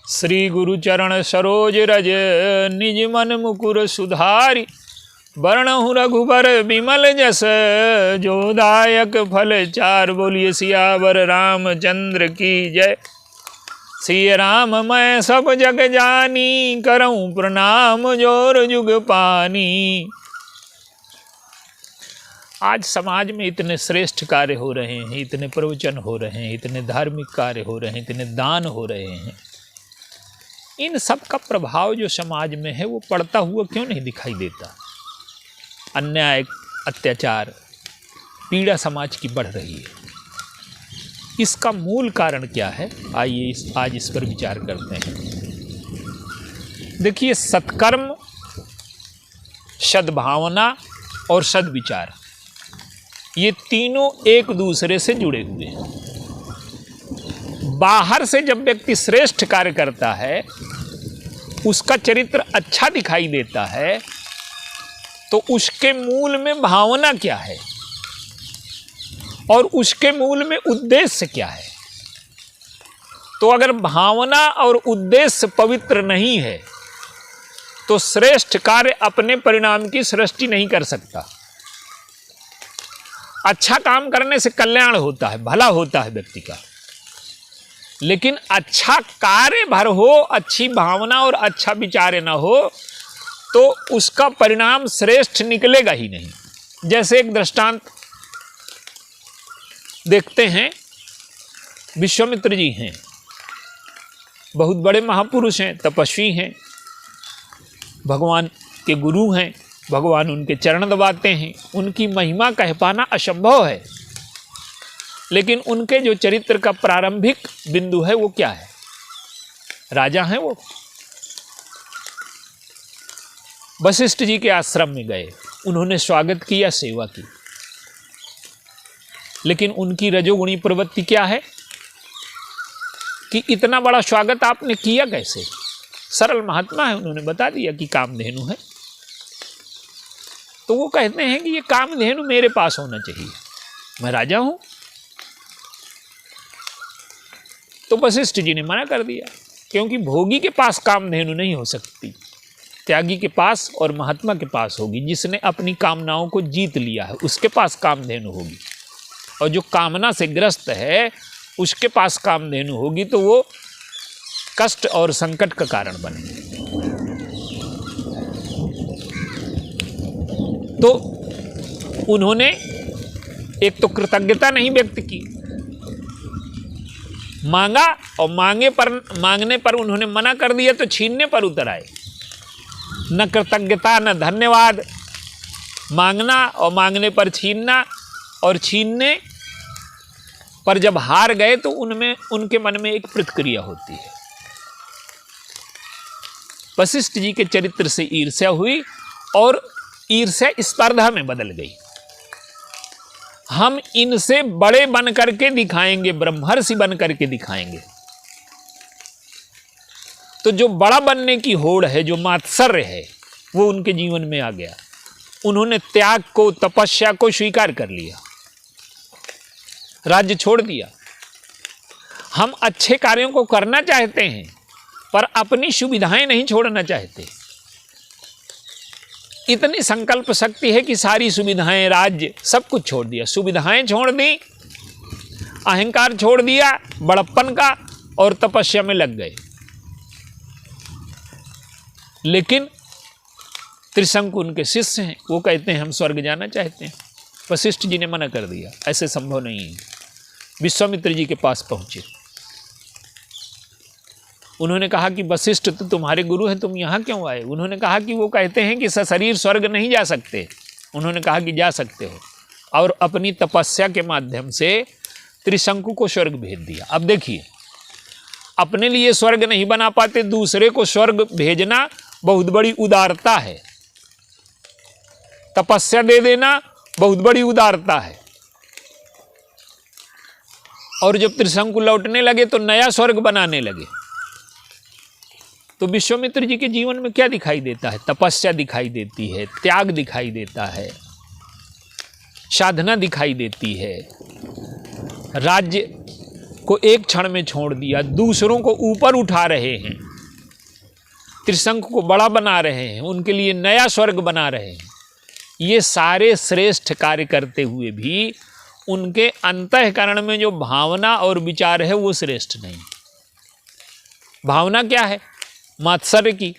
श्री गुरु चरण सरोज रज निज मन मुकुर सुधारी। वर्णहु रघुबर विमल जस जो दायक फल चार। बोलिए सियावर रामचंद्र की जय। सिय राम मैं सब जग जानी करऊं प्रणाम जोर जुग पानी। आज समाज में इतने श्रेष्ठ कार्य हो रहे हैं, इतने प्रवचन हो रहे हैं, इतने धार्मिक कार्य हो रहे हैं, इतने दान हो रहे हैं। इन सब का प्रभाव जो समाज में है वो पड़ता हुआ क्यों नहीं दिखाई देता? अन्याय, अत्याचार, पीड़ा समाज की बढ़ रही है। इसका मूल कारण क्या है? आइए आज इस पर विचार करते हैं। देखिए, सत्कर्म, सद्भावना और सद्विचार, ये तीनों एक दूसरे से जुड़े हुए हैं। बाहर से जब व्यक्ति श्रेष्ठ कार्य करता है, उसका चरित्र अच्छा दिखाई देता है, तो उसके मूल में भावना क्या है और उसके मूल में उद्देश्य क्या है? तो अगर भावना और उद्देश्य पवित्र नहीं है तो श्रेष्ठ कार्य अपने परिणाम की सृष्टि नहीं कर सकता। अच्छा काम करने से कल्याण होता है, भला होता है व्यक्ति का, लेकिन अच्छा कार्य भर हो, अच्छी भावना और अच्छा विचार ना हो तो उसका परिणाम श्रेष्ठ निकलेगा ही नहीं। जैसे एक दृष्टांत देखते हैं, विश्वामित्र जी हैं, बहुत बड़े महापुरुष हैं, तपस्वी हैं, भगवान के गुरु हैं, भगवान उनके चरण दबाते हैं, उनकी महिमा कह पाना असंभव है। लेकिन उनके जो चरित्र का प्रारंभिक बिंदु है वो क्या है? राजा हैं वो। वशिष्ठ जी के आश्रम में गए, उन्होंने स्वागत किया, सेवा की, लेकिन उनकी रजोगुणी प्रवृत्ति क्या है कि इतना बड़ा स्वागत आपने किया कैसे? सरल महात्मा है, उन्होंने बता दिया कि कामधेनु है। तो वो कहते हैं कि ये कामधेनु मेरे पास होना चाहिए, मैं राजा हूं। तो वशिष्ठ जी ने मना कर दिया, क्योंकि भोगी के पास कामधेनु नहीं हो सकती, त्यागी के पास और महात्मा के पास होगी। जिसने अपनी कामनाओं को जीत लिया है उसके पास कामधेनु होगी, और जो कामना से ग्रस्त है उसके पास कामधेनु होगी तो वो कष्ट और संकट का कारण बनेगी। तो उन्होंने एक तो कृतज्ञता नहीं व्यक्त की, मांगा और मांगने पर उन्होंने मना कर दिया तो छीनने पर उतर आए। न कृतज्ञता न धन्यवाद, मांगना और मांगने पर छीनना, और छीनने पर जब हार गए तो उनमें उनके मन में एक प्रतिक्रिया होती है। वशिष्ठ जी के चरित्र से ईर्ष्या हुई और ईर्ष्या स्पर्धा में बदल गई। हम इनसे बड़े बन करके दिखाएंगे, ब्रह्मर्षि बन करके दिखाएंगे। तो जो बड़ा बनने की होड़ है, जो मात्सर्य है, वो उनके जीवन में आ गया। उन्होंने त्याग को, तपस्या को स्वीकार कर लिया, राज्य छोड़ दिया। हम अच्छे कार्यों को करना चाहते हैं पर अपनी सुविधाएं नहीं छोड़ना चाहते। इतनी संकल्प शक्ति है कि सारी सुविधाएं, राज्य, सब कुछ छोड़ दिया। सुविधाएं छोड़ दी, अहंकार छोड़ दिया बड़प्पन का, और तपस्या में लग गए। लेकिन त्रिशंकु उनके शिष्य हैं, वो कहते हैं हम स्वर्ग जाना चाहते हैं। वशिष्ठ जी ने मना कर दिया, ऐसे संभव नहीं है। विश्वामित्र जी के पास पहुंचे, उन्होंने कहा कि वशिष्ठ तो तुम्हारे गुरु हैं, तुम यहाँ क्यों आए? उन्होंने कहा कि वो कहते हैं कि सशरीर स्वर्ग नहीं जा सकते। उन्होंने कहा कि जा सकते हो, और अपनी तपस्या के माध्यम से त्रिशंकु को स्वर्ग भेज दिया। अब देखिए, अपने लिए स्वर्ग नहीं बना पाते, दूसरे को स्वर्ग भेजना बहुत बड़ी उदारता है। तपस्या दे देना बहुत बड़ी उदारता है। और जब त्रिशंकु लौटने लगे तो नया स्वर्ग बनाने लगे। तो विश्वामित्र जी के जीवन में क्या दिखाई देता है? तपस्या दिखाई देती है, त्याग दिखाई देता है, साधना दिखाई देती है, राज्य को एक क्षण में छोड़ दिया, दूसरों को ऊपर उठा रहे हैं, त्रिशंकु को बड़ा बना रहे हैं, उनके लिए नया स्वर्ग बना रहे हैं। ये सारे श्रेष्ठ कार्य करते हुए भी उनके अंतःकरण में जो भावना और विचार है वो श्रेष्ठ नहीं। भावना क्या है? मात्सर्य की,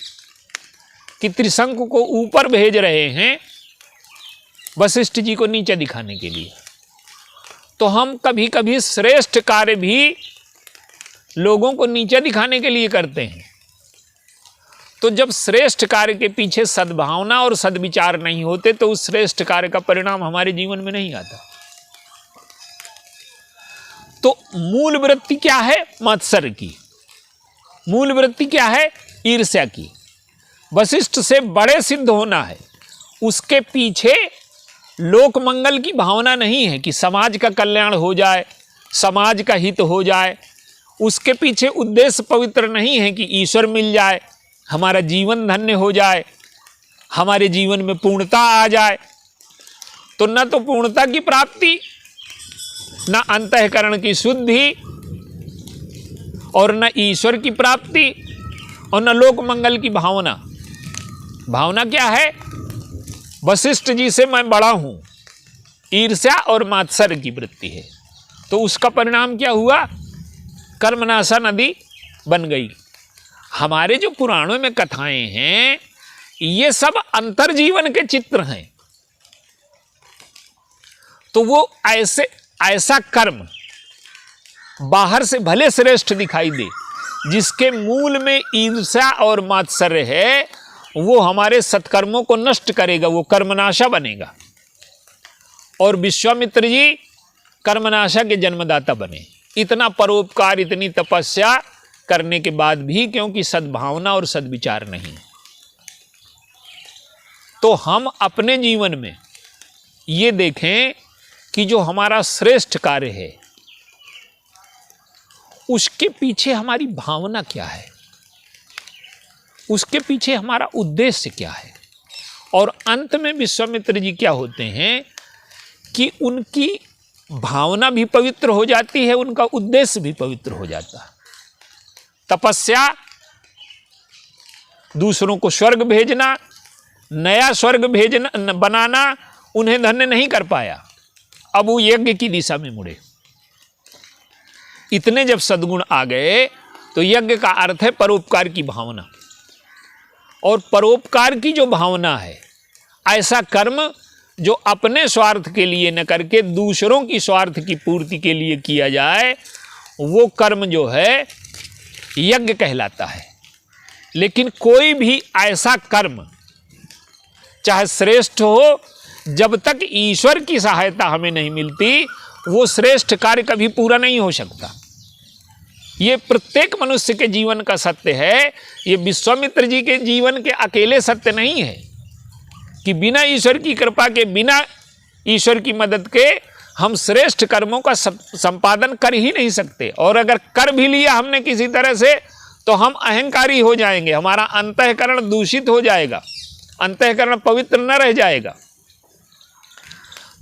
कि त्रिशंकु को ऊपर भेज रहे हैं वशिष्ठ जी को नीचे दिखाने के लिए। तो हम कभी कभी श्रेष्ठ कार्य भी लोगों को नीचे दिखाने के लिए करते हैं। तो जब श्रेष्ठ कार्य के पीछे सद्भावना और सद्विचार नहीं होते तो उस श्रेष्ठ कार्य का परिणाम हमारे जीवन में नहीं आता। तो मूल वृत्ति क्या है? मात्सर्य की। मूल वृत्ति क्या है? ईर्ष्या की। वशिष्ठ से बड़े सिद्ध होना है, उसके पीछे लोक मंगल की भावना नहीं है कि समाज का कल्याण हो जाए, समाज का हित हो जाए। उसके पीछे उद्देश्य पवित्र नहीं है कि ईश्वर मिल जाए, हमारा जीवन धन्य हो जाए, हमारे जीवन में पूर्णता आ जाए। तो न तो पूर्णता की प्राप्ति, न अंतःकरण की शुद्धि, और न ईश्वर की प्राप्ति, और न लोक मंगल की भावना। भावना क्या है? वशिष्ठ जी से मैं बड़ा हूं, ईर्ष्या और मात्सर्य की वृत्ति है। तो उसका परिणाम क्या हुआ? कर्मनाशा नदी बन गई। हमारे जो पुराणों में कथाएं हैं ये सब अंतर्जीवन के चित्र हैं। तो वो ऐसा कर्म बाहर से भले श्रेष्ठ दिखाई दे, जिसके मूल में ईर्ष्या और मात्सर्य है, वो हमारे सत्कर्मों को नष्ट करेगा, वो कर्मनाशा बनेगा। और विश्वामित्र जी कर्मनाशा के जन्मदाता बने। इतना परोपकार, इतनी तपस्या करने के बाद भी, क्योंकि सद्भावना और सद्विचार नहीं। तो हम अपने जीवन में ये देखें कि जो हमारा श्रेष्ठ कार्य है उसके पीछे हमारी भावना क्या है, उसके पीछे हमारा उद्देश्य क्या है। और अंत में विश्वामित्र जी क्या होते हैं कि उनकी भावना भी पवित्र हो जाती है, उनका उद्देश्य भी पवित्र हो जाता है। तपस्या, दूसरों को स्वर्ग भेजना, नया स्वर्ग भेजना, बनाना, उन्हें धन्य नहीं कर पाया। अब वो यज्ञ की दिशा में मुड़े। इतने जब सद्गुण आ गए तो यज्ञ का अर्थ है परोपकार की भावना। और परोपकार की जो भावना है, ऐसा कर्म जो अपने स्वार्थ के लिए न करके दूसरों की स्वार्थ की पूर्ति के लिए किया जाए, वो कर्म जो है यज्ञ कहलाता है। लेकिन कोई भी ऐसा कर्म चाहे श्रेष्ठ हो, जब तक ईश्वर की सहायता हमें नहीं मिलती, वो श्रेष्ठ कार्य कभी पूरा नहीं हो सकता। ये प्रत्येक मनुष्य के जीवन का सत्य है। ये विश्वामित्र जी के जीवन के अकेले सत्य नहीं है कि बिना ईश्वर की कृपा के, बिना ईश्वर की मदद के हम श्रेष्ठ कर्मों का संपादन कर ही नहीं सकते। और अगर कर भी लिया हमने किसी तरह से, तो हम अहंकारी हो जाएंगे, हमारा अंतःकरण दूषित हो जाएगा, अंतःकरण पवित्र न रह जाएगा।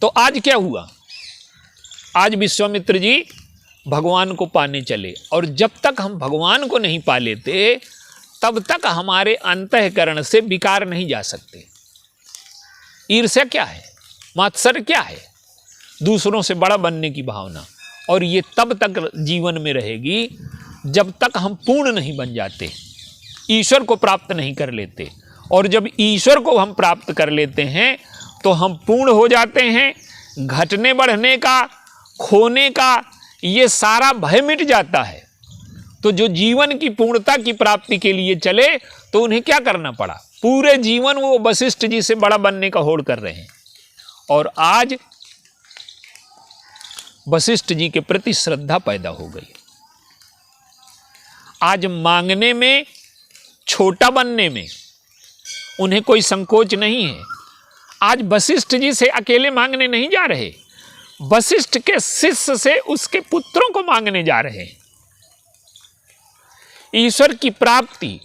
तो आज क्या हुआ? आज विश्वामित्र जी भगवान को पाने चले, और जब तक हम भगवान को नहीं पा लेते तब तक हमारे अंतःकरण से विकार नहीं जा सकते। ईर्ष्या क्या है? मात्सर्य क्या है? दूसरों से बड़ा बनने की भावना। और ये तब तक जीवन में रहेगी जब तक हम पूर्ण नहीं बन जाते, ईश्वर को प्राप्त नहीं कर लेते। और जब ईश्वर को हम प्राप्त कर लेते हैं तो हम पूर्ण हो जाते हैं। घटने बढ़ने का, खोने का ये सारा भय मिट जाता है। तो जो जीवन की पूर्णता की प्राप्ति के लिए चले तो उन्हें क्या करना पड़ा? पूरे जीवन वो वशिष्ठ जी से बड़ा बनने का होड़ कर रहे हैं। और आज वशिष्ठ जी के प्रति श्रद्धा पैदा हो गई। आज मांगने में, छोटा बनने में उन्हें कोई संकोच नहीं है। आज वशिष्ठ जी से अकेले मांगने नहीं जा रहे, वशिष्ठ के शिष्य से उसके पुत्रों को मांगने जा रहे हैं। ईश्वर की प्राप्ति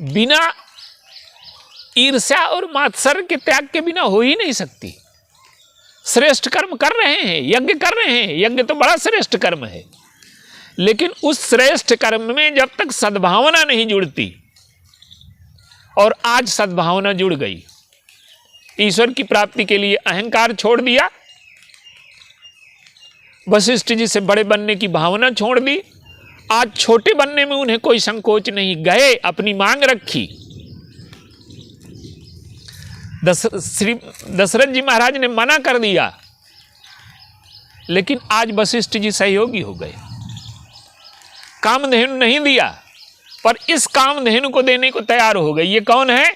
बिना ईर्ष्या और मात्सर्य के त्याग के बिना हो ही नहीं सकती। श्रेष्ठ कर्म कर रहे हैं, यज्ञ कर रहे हैं, यज्ञ तो बड़ा श्रेष्ठ कर्म है, लेकिन उस श्रेष्ठ कर्म में जब तक सद्भावना नहीं जुड़ती, और आज सद्भावना जुड़ गई, ईश्वर की प्राप्ति के लिए अहंकार छोड़ दिया, वशिष्ठ जी से बड़े बनने की भावना छोड़ दी, आज छोटे बनने में उन्हें कोई संकोच नहीं, गए अपनी मांग रखी। श्री दशरथ जी महाराज ने मना कर दिया, लेकिन आज वशिष्ठ जी सहयोगी हो गए। कामधेनु नहीं दिया, पर इस कामधेनु को देने को तैयार हो गई। ये कौन है?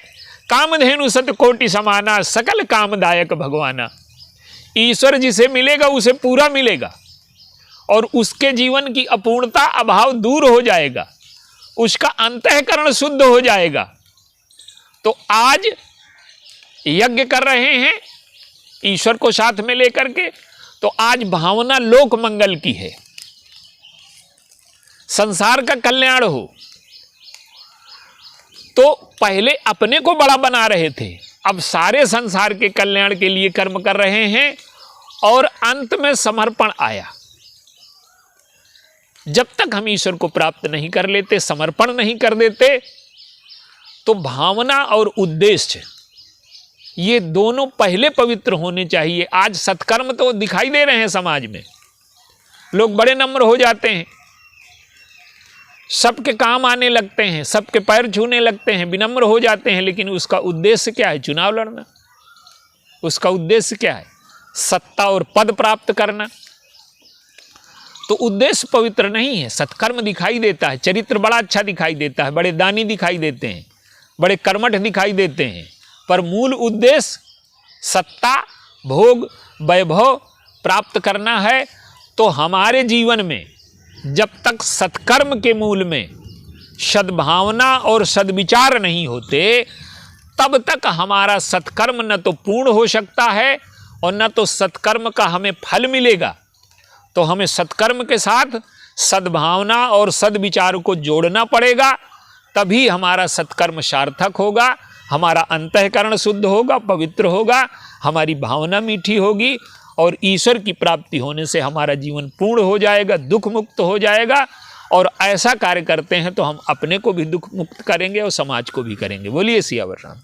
कामधेनु सतकोटि समाना, सकल कामदायक भगवाना। ईश्वर जिसे मिलेगा उसे पूरा मिलेगा, और उसके जीवन की अपूर्णता अभाव दूर हो जाएगा, उसका अंतःकरण शुद्ध हो जाएगा। तो आज यज्ञ कर रहे हैं ईश्वर को साथ में लेकर के, तो आज भावना लोक मंगल की है, संसार का कल्याण हो। तो पहले अपने को बड़ा बना रहे थे, अब सारे संसार के कल्याण के लिए कर्म कर रहे हैं, और अंत में समर्पण आया। जब तक हम ईश्वर को प्राप्त नहीं कर लेते, समर्पण नहीं कर देते, तो भावना और उद्देश्य ये दोनों पहले पवित्र होने चाहिए। आज सत्कर्म तो दिखाई दे रहे हैं समाज में, लोग बड़े नम्र हो जाते हैं, सबके काम आने लगते हैं, सबके पैर छूने लगते हैं, विनम्र हो जाते हैं, लेकिन उसका उद्देश्य क्या है? चुनाव लड़ना। उसका उद्देश्य क्या है? सत्ता और पद प्राप्त करना। तो उद्देश्य पवित्र नहीं है। सत्कर्म दिखाई देता है, चरित्र बड़ा अच्छा दिखाई देता है, बड़े दानी दिखाई देते हैं, बड़े कर्मठ दिखाई देते हैं, पर मूल उद्देश्य सत्ता, भोग, वैभव प्राप्त करना है। तो हमारे जीवन में जब तक सत्कर्म के मूल में सद्भावना और सद्विचार नहीं होते, तब तक हमारा सत्कर्म न तो पूर्ण हो सकता है और न तो सत्कर्म का हमें फल मिलेगा। तो हमें सत्कर्म के साथ सद्भावना और सद्विचार को जोड़ना पड़ेगा, तभी हमारा सत्कर्म सार्थक होगा, हमारा अंतःकरण शुद्ध होगा, पवित्र होगा, हमारी भावना मीठी होगी, और ईश्वर की प्राप्ति होने से हमारा जीवन पूर्ण हो जाएगा, दुख मुक्त हो जाएगा। और ऐसा कार्य करते हैं तो हम अपने को भी दुख मुक्त करेंगे और समाज को भी करेंगे। बोलिए सियावर राम।